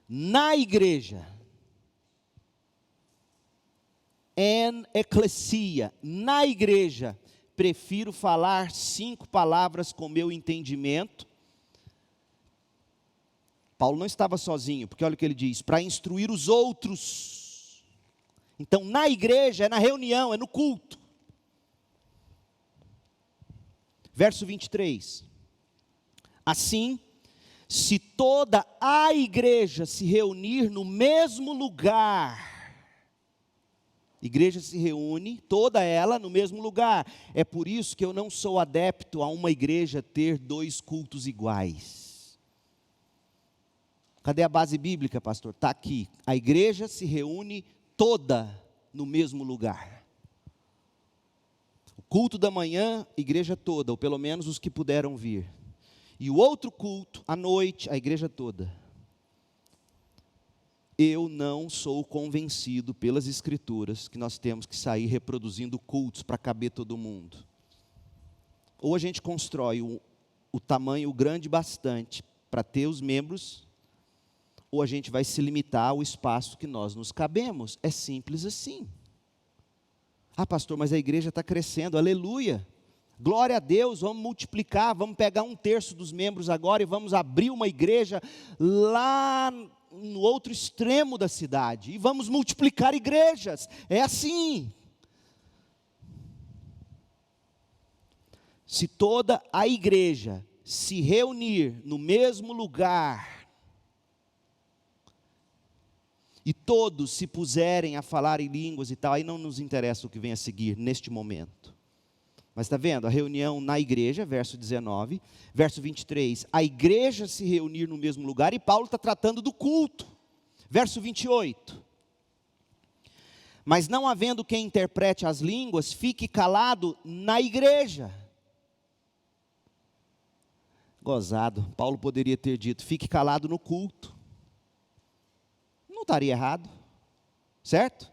na igreja, en ecclesia, na igreja, prefiro falar 5 palavras com meu entendimento. Paulo não estava sozinho, porque olha o que ele diz, para instruir os outros. Então, na igreja, é na reunião, é no culto. Verso 23. Assim, se toda a igreja se reunir no mesmo lugar, igreja se reúne, toda ela no mesmo lugar. É por isso que eu não sou adepto a uma igreja ter 2 cultos iguais. Cadê a base bíblica, pastor? Está aqui. A igreja se reúne toda no mesmo lugar. O culto da manhã, igreja toda, ou pelo menos os que puderam vir. E o outro culto, à noite, a igreja toda. Eu não sou convencido pelas escrituras que nós temos que sair reproduzindo cultos para caber todo mundo. Ou a gente constrói o tamanho grande bastante para ter os membros, ou a gente vai se limitar ao espaço que nós nos cabemos. É simples assim. Ah, pastor, mas a igreja está crescendo, aleluia. Glória a Deus, vamos multiplicar, vamos pegar 1/3 dos membros agora e vamos abrir uma igreja lá no outro extremo da cidade. E vamos multiplicar igrejas, é assim. Se toda a igreja se reunir no mesmo lugar, e todos se puserem a falar em línguas e tal, aí não nos interessa o que vem a seguir neste momento. Mas está vendo? A reunião na igreja, verso 19, verso 23, a igreja se reunir no mesmo lugar, e Paulo está tratando do culto. Verso 28, mas não havendo quem interprete as línguas, fique calado na igreja. Gozado, Paulo poderia ter dito, fique calado no culto. Não estaria errado, certo?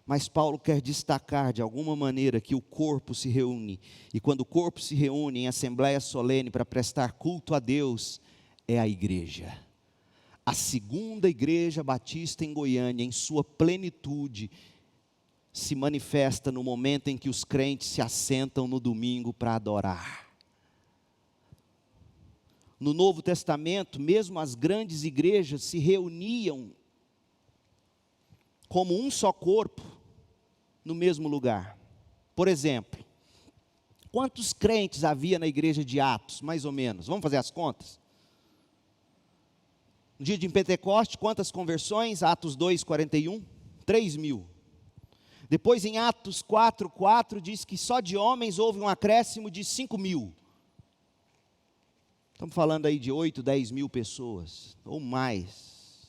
Mas Paulo quer destacar de alguma maneira que o corpo se reúne, e quando o corpo se reúne em assembleia solene para prestar culto a Deus, é a igreja. A segunda igreja batista em Goiânia, em sua plenitude, se manifesta no momento em que os crentes se assentam no domingo para adorar. No Novo Testamento, mesmo as grandes igrejas se reuniam como um só corpo no mesmo lugar. Por exemplo, Quantos crentes havia na igreja de Atos, mais ou menos? Vamos fazer as contas? No dia de Pentecoste, quantas conversões? Atos 2:41, 3.000. Depois em Atos 4:4 diz que só de homens houve um acréscimo de 5.000. Estamos falando aí de 8, 10 mil pessoas, ou mais.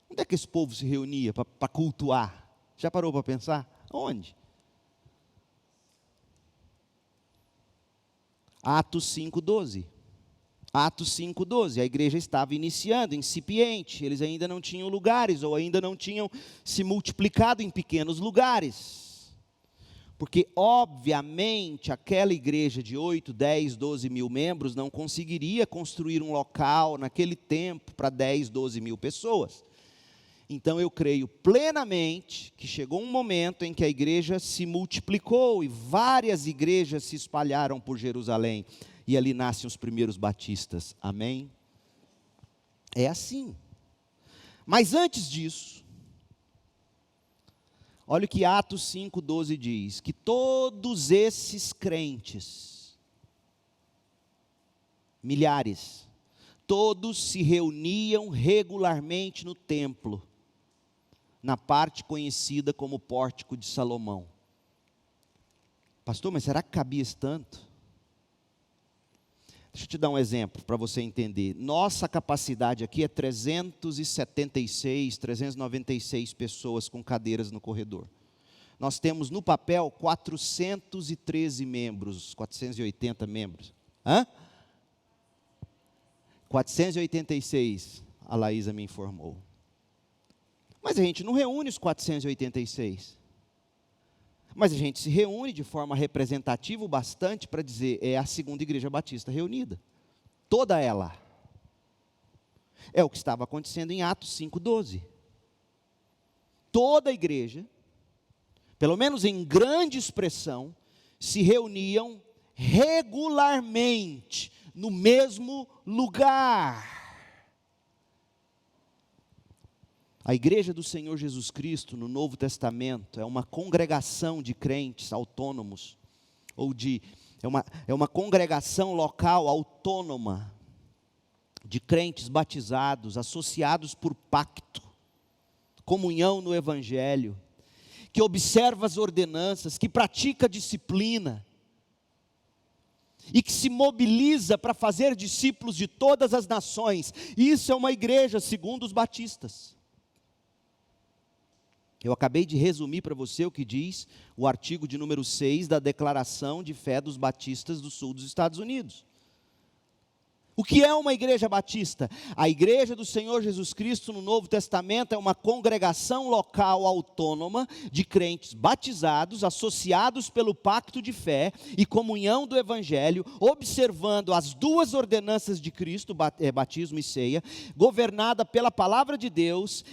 Onde é que esse povo se reunia para cultuar? Já parou para pensar? Onde? Atos 5:12. Atos 5:12, a igreja estava iniciando, incipiente, eles ainda não tinham lugares, ou ainda não tinham se multiplicado em pequenos lugares. Porque, obviamente, aquela igreja de 8, 10, 12 mil membros não conseguiria construir um local naquele tempo para 10, 12 mil pessoas. Então eu creio plenamente que chegou um momento em que a igreja se multiplicou e várias igrejas se espalharam por Jerusalém. E ali nascem os primeiros batistas, amém? É assim. Mas antes disso, olha o que Atos 5:12 diz, que todos esses crentes, milhares, todos se reuniam regularmente no templo, na parte conhecida como Pórtico de Salomão. Pastor, mas será que cabia isso tanto? Deixa eu te dar um exemplo para você entender. Nossa capacidade aqui é 376, 396 pessoas com cadeiras no corredor. Nós temos no papel 413 membros, 480 membros. Hã? 486, a Laísa me informou. Mas a gente não reúne os 486. Mas a gente se reúne de forma representativa o bastante para dizer, é a segunda igreja batista reunida. Toda ela. É o que estava acontecendo em Atos 5:12. Toda a igreja, pelo menos em grande expressão, se reuniam regularmente, no mesmo lugar. A igreja do Senhor Jesus Cristo no Novo Testamento é uma congregação de crentes autônomos, é uma congregação local autônoma, de crentes batizados, associados por pacto, comunhão no Evangelho, que observa as ordenanças, que pratica a disciplina, e que se mobiliza para fazer discípulos de todas as nações. Isso é uma igreja segundo os batistas. Eu acabei de resumir para você o que diz o artigo de número 6 da Declaração de Fé dos Batistas do Sul dos Estados Unidos. O que é uma igreja batista? A igreja do Senhor Jesus Cristo no Novo Testamento é uma congregação local autônoma de crentes batizados, associados pelo pacto de fé e comunhão do Evangelho, observando as duas ordenanças de Cristo, batismo e ceia, governada pela palavra de Deus,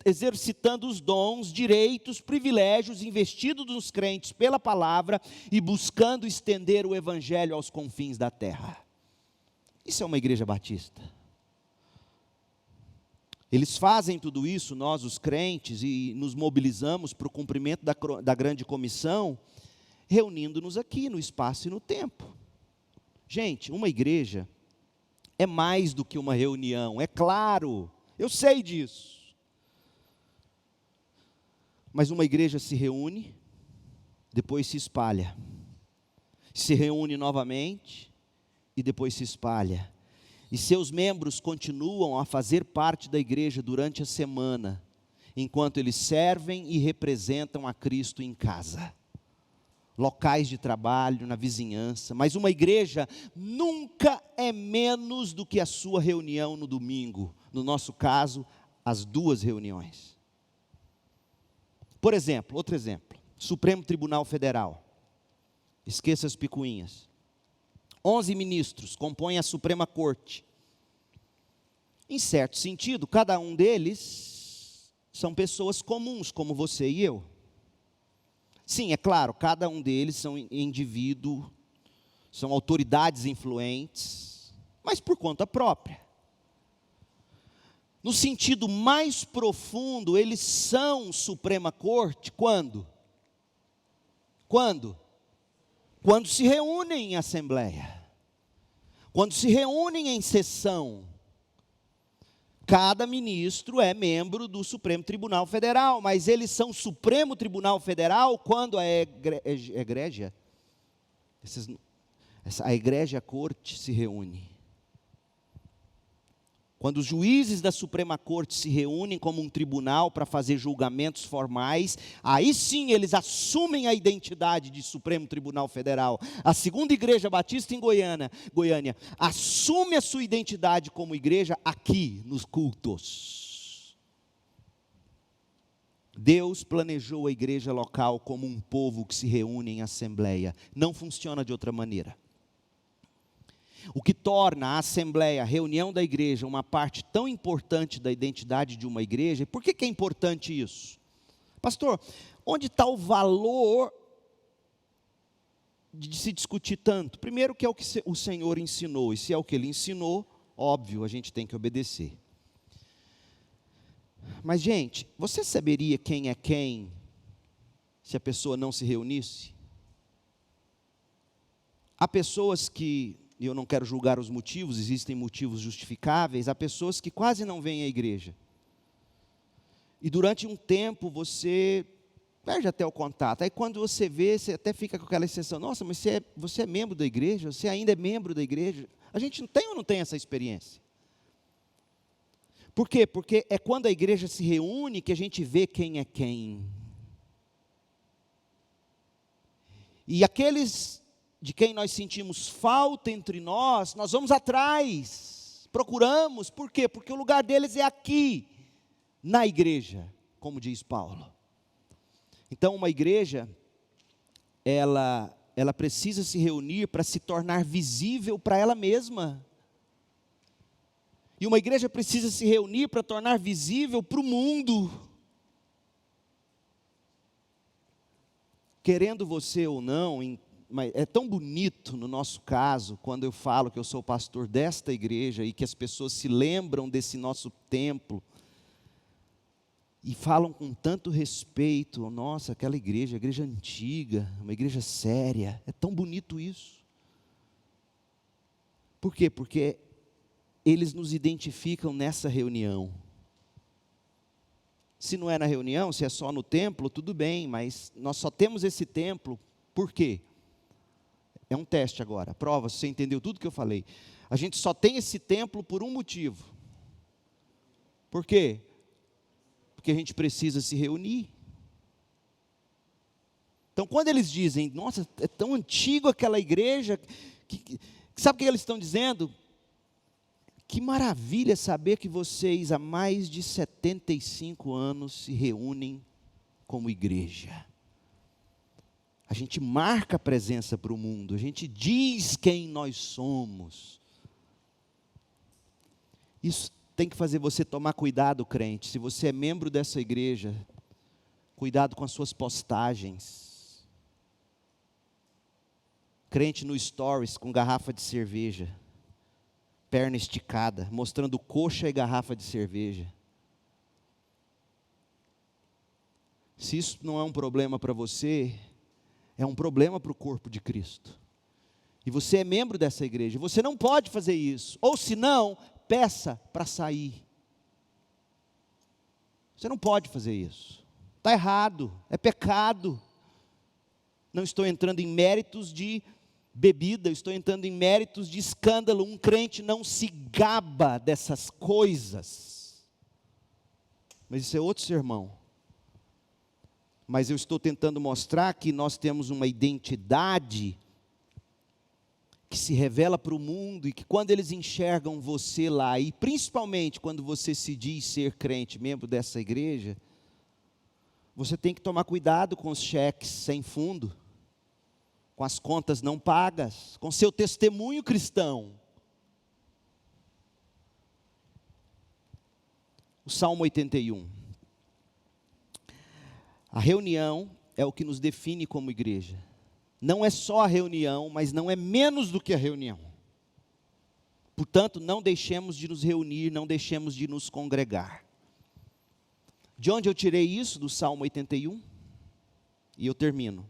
exercitando os dons, direitos, privilégios investidos nos crentes pela palavra e buscando estender o Evangelho aos confins da terra. Isso é uma igreja batista. Eles fazem tudo isso, nós os crentes, e nos mobilizamos para o cumprimento da grande comissão, reunindo-nos aqui no espaço e no tempo. Gente, uma igreja é mais do que uma reunião, é claro, eu sei disso. Mas uma igreja se reúne, depois se espalha, se reúne novamente, e depois se espalha, e seus membros continuam a fazer parte da igreja durante a semana, enquanto eles servem e representam a Cristo em casa, locais de trabalho, na vizinhança. Mas uma igreja nunca é menos do que a sua reunião no domingo, no nosso caso, as duas reuniões. Por exemplo, outro exemplo, Supremo Tribunal Federal, esqueça as picuinhas. 11 ministros compõem a Suprema Corte. Em certo sentido, cada um deles são pessoas comuns, como você e eu. Sim, é claro, cada um deles são indivíduos, são autoridades influentes, mas por conta própria. No sentido mais profundo, eles são Suprema Corte quando? Quando? Quando se reúnem em assembleia, quando se reúnem em sessão, cada ministro é membro do Supremo Tribunal Federal, mas eles são Supremo Tribunal Federal quando a egrégia, a igreja, a corte se reúne. Quando os juízes da Suprema Corte se reúnem como um tribunal para fazer julgamentos formais, aí sim eles assumem a identidade de Supremo Tribunal Federal. A Segunda Igreja Batista em Goiânia assume a sua identidade como igreja aqui nos cultos. Deus planejou a igreja local como um povo que se reúne em assembleia. Não funciona de outra maneira. O que torna a assembleia, a reunião da igreja, uma parte tão importante da identidade de uma igreja. Por que é importante isso? Pastor, onde está o valor de se discutir tanto? Primeiro que é o que o Senhor ensinou, e se é o que Ele ensinou, óbvio, a gente tem que obedecer. Mas gente, você saberia quem é quem, se a pessoa não se reunisse? Há pessoas que, e eu não quero julgar os motivos, existem motivos justificáveis, há pessoas que quase não vêm à igreja. E durante um tempo você perde até o contato. Aí quando você vê, você até fica com aquela sensação, nossa, mas você é membro da igreja? Você ainda é membro da igreja? A gente não tem ou não tem essa experiência? Por quê? Porque é quando a igreja se reúne que a gente vê quem é quem. E aqueles de quem nós sentimos falta entre nós vamos atrás, procuramos. Por quê? Porque o lugar deles é aqui, na igreja, como diz Paulo. Então uma igreja, ela precisa se reunir para se tornar visível para ela mesma. E uma igreja precisa se reunir para tornar visível para o mundo. Querendo você ou não, mas é tão bonito no nosso caso, quando eu falo que eu sou pastor desta igreja e que as pessoas se lembram desse nosso templo e falam com tanto respeito, nossa, aquela igreja, igreja antiga, uma igreja séria, é tão bonito isso. Por quê? Porque eles nos identificam nessa reunião. Se não é na reunião, se é só no templo, tudo bem, mas nós só temos esse templo, por quê? É um teste agora, prova, se você entendeu tudo que eu falei. A gente só tem esse templo por um motivo. Por quê? Porque a gente precisa se reunir. Então quando eles dizem, nossa, é tão antigo aquela igreja, sabe o que eles estão dizendo? Que maravilha saber que vocês há mais de 75 anos se reúnem como igreja. A gente marca a presença para o mundo, a gente diz quem nós somos. Isso tem que fazer você tomar cuidado, crente. Se você é membro dessa igreja, cuidado com as suas postagens. Crente no stories com garrafa de cerveja, perna esticada, mostrando coxa e garrafa de cerveja. Se isso não é um problema para você, é um problema para o corpo de Cristo. E você é membro dessa igreja, você não pode fazer isso. Ou se não, peça para sair. Você não pode fazer isso. Está errado, é pecado. Não estou entrando em méritos de bebida, estou entrando em méritos de escândalo. Um crente não se gaba dessas coisas. Mas isso é outro sermão. Mas eu estou tentando mostrar que nós temos uma identidade que se revela para o mundo e que quando eles enxergam você lá, e principalmente quando você se diz ser crente, membro dessa igreja, você tem que tomar cuidado com os cheques sem fundo, com as contas não pagas, com seu testemunho cristão. O Salmo 81. A reunião é o que nos define como igreja. Não é só a reunião, mas não é menos do que a reunião. Portanto, não deixemos de nos reunir, não deixemos de nos congregar. De onde eu tirei isso? Do Salmo 81. E eu termino.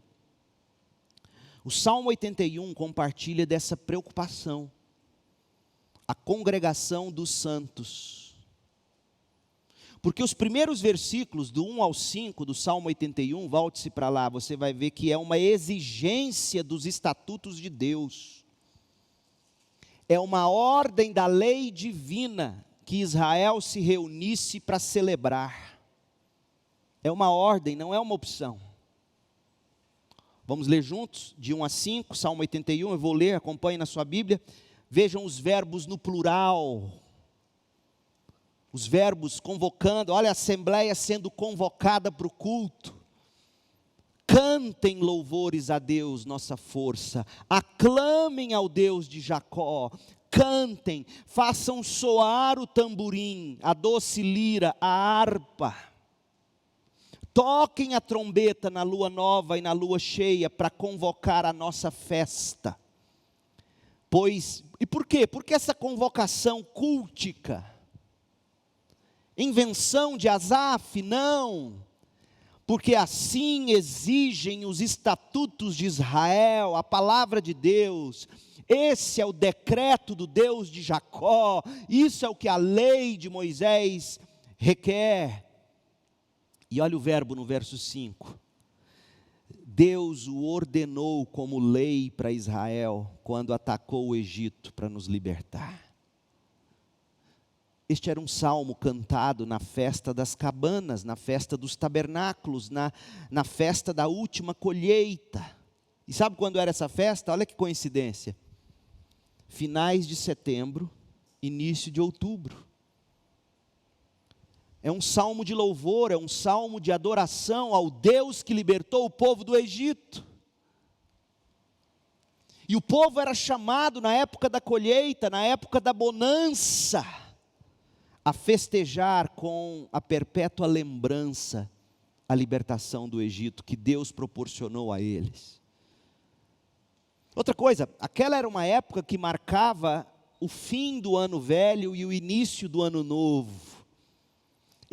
O Salmo 81 compartilha dessa preocupação. A congregação dos santos. Porque os primeiros versículos, do 1 ao 5 do Salmo 81, volte-se para lá, você vai ver que é uma exigência dos estatutos de Deus. É uma ordem da lei divina que Israel se reunisse para celebrar. É uma ordem, não é uma opção. Vamos ler juntos, de 1 a 5, Salmo 81, eu vou ler, acompanhe na sua Bíblia. Vejam os verbos no plural. Os verbos convocando, olha a assembleia sendo convocada para o culto. Cantem louvores a Deus, nossa força. Aclamem ao Deus de Jacó. Cantem, façam soar o tamborim, a doce lira, a harpa. Toquem a trombeta na lua nova e na lua cheia para convocar a nossa festa. E por quê? Porque essa convocação cultica, invenção de Asaf? Não, porque assim exigem os estatutos de Israel, a palavra de Deus. Esse é o decreto do Deus de Jacó, isso é o que a lei de Moisés requer. E olha o verbo no verso 5. Deus o ordenou como lei para Israel, quando atacou o Egito para nos libertar. Este era um salmo cantado na festa das cabanas, na festa dos tabernáculos, na festa da última colheita. E sabe quando era essa festa? Olha que coincidência. Finais de setembro, início de outubro. É um salmo de louvor, é um salmo de adoração ao Deus que libertou o povo do Egito. E o povo era chamado na época da colheita, na época da bonança, a festejar com a perpétua lembrança a libertação do Egito que Deus proporcionou a eles. Outra coisa, aquela era uma época que marcava o fim do ano velho e o início do ano novo.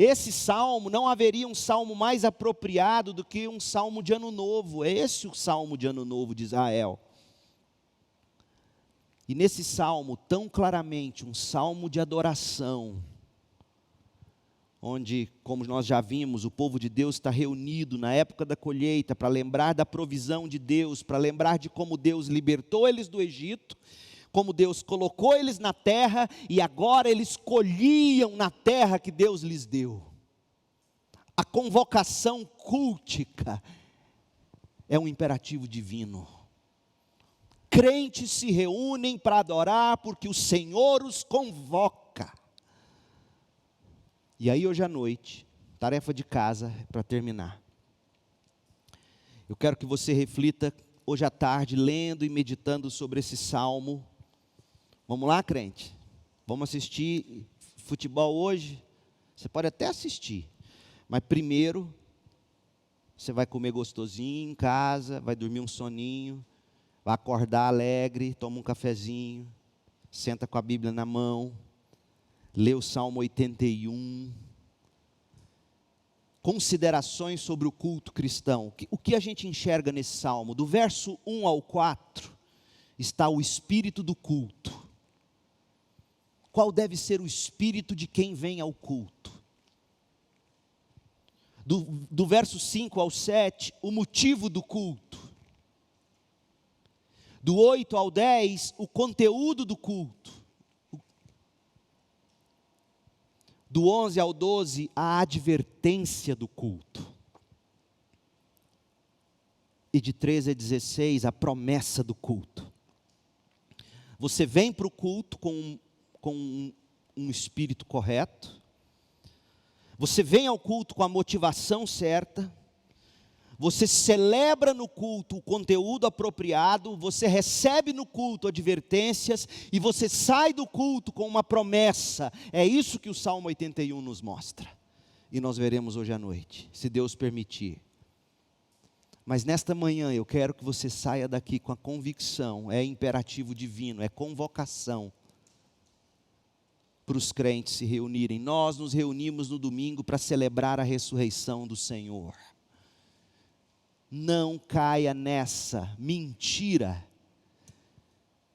Esse salmo, não haveria um salmo mais apropriado do que um salmo de ano novo. É esse o salmo de ano novo de Israel. E nesse salmo, tão claramente, um salmo de adoração, onde, como nós já vimos, o povo de Deus está reunido na época da colheita para lembrar da provisão de Deus, para lembrar de como Deus libertou eles do Egito, como Deus colocou eles na terra e agora eles colhiam na terra que Deus lhes deu. A convocação cultica é um imperativo divino. Crentes se reúnem para adorar porque o Senhor os convoca. E aí hoje à noite, tarefa de casa para terminar. Eu quero que você reflita hoje à tarde, lendo e meditando sobre esse salmo. Vamos lá, crente? Vamos assistir futebol hoje? Você pode até assistir, mas primeiro você vai comer gostosinho em casa, vai dormir um soninho, vai acordar alegre, toma um cafezinho, senta com a Bíblia na mão, lê o Salmo 81. Considerações sobre o culto cristão. O que a gente enxerga nesse salmo? Do verso 1 ao 4, está o espírito do culto. Qual deve ser o espírito de quem vem ao culto? Do verso 5 ao 7, o motivo do culto. Do 8 ao 10, o conteúdo do culto. Do 11 ao 12, a advertência do culto. E de 13 a 16, a promessa do culto. Você vem para o culto com um espírito correto. Você vem ao culto com a motivação certa. Você celebra no culto o conteúdo apropriado. Você recebe no culto advertências. E você sai do culto com uma promessa. É isso que o Salmo 81 nos mostra. E nós veremos hoje à noite, se Deus permitir. Mas nesta manhã eu quero que você saia daqui com a convicção. É imperativo divino, é convocação para os crentes se reunirem. Nós nos reunimos no domingo para celebrar a ressurreição do Senhor. Não caia nessa mentira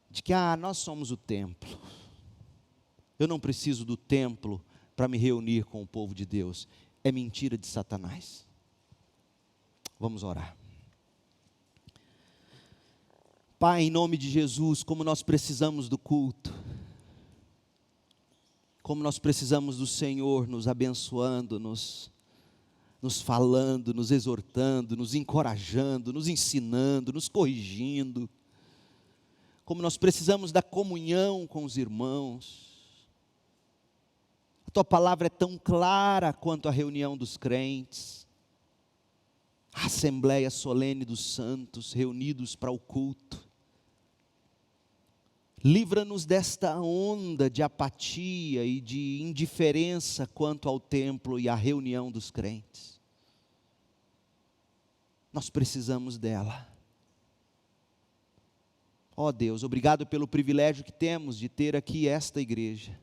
de que nós somos o templo. Eu não preciso do templo para me reunir com o povo de Deus. É mentira de Satanás. Vamos orar. Pai, em nome de Jesus, como nós precisamos do culto, como nós precisamos do Senhor nos abençoando, nos falando, nos exortando, nos encorajando, nos ensinando, nos corrigindo, como nós precisamos da comunhão com os irmãos. A Tua palavra é tão clara quanto a reunião dos crentes, a assembleia solene dos santos reunidos para o culto. Livra-nos desta onda de apatia e de indiferença quanto ao templo e à reunião dos crentes. Nós precisamos dela. Ó Deus, obrigado pelo privilégio que temos de ter aqui esta igreja,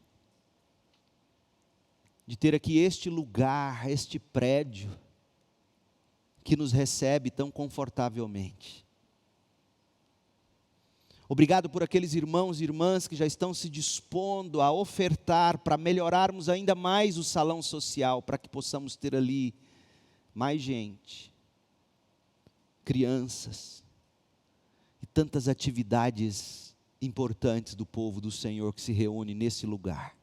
de ter aqui este lugar, este prédio, que nos recebe tão confortavelmente. Obrigado por aqueles irmãos e irmãs que já estão se dispondo a ofertar para melhorarmos ainda mais o salão social, para que possamos ter ali mais gente, crianças e tantas atividades importantes do povo do Senhor que se reúne nesse lugar.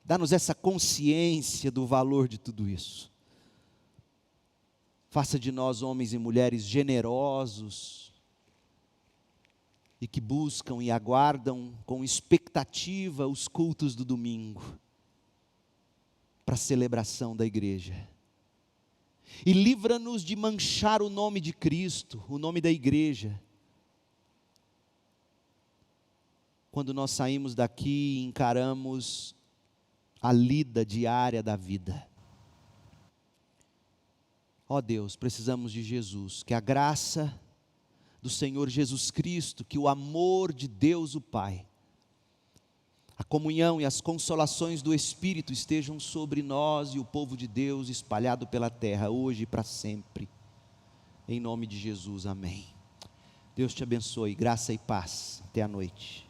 Dá-nos essa consciência do valor de tudo isso. Faça de nós homens e mulheres generosos, e que buscam e aguardam com expectativa os cultos do domingo, para a celebração da igreja. E livra-nos de manchar o nome de Cristo, o nome da igreja, quando nós saímos daqui e encaramos a lida diária da vida. Ó Deus, precisamos de Jesus, que a graça do Senhor Jesus Cristo, que o amor de Deus o Pai, a comunhão e as consolações do Espírito estejam sobre nós e o povo de Deus espalhado pela terra, hoje e para sempre. Em nome de Jesus, amém. Deus te abençoe, graça e paz. Até a noite.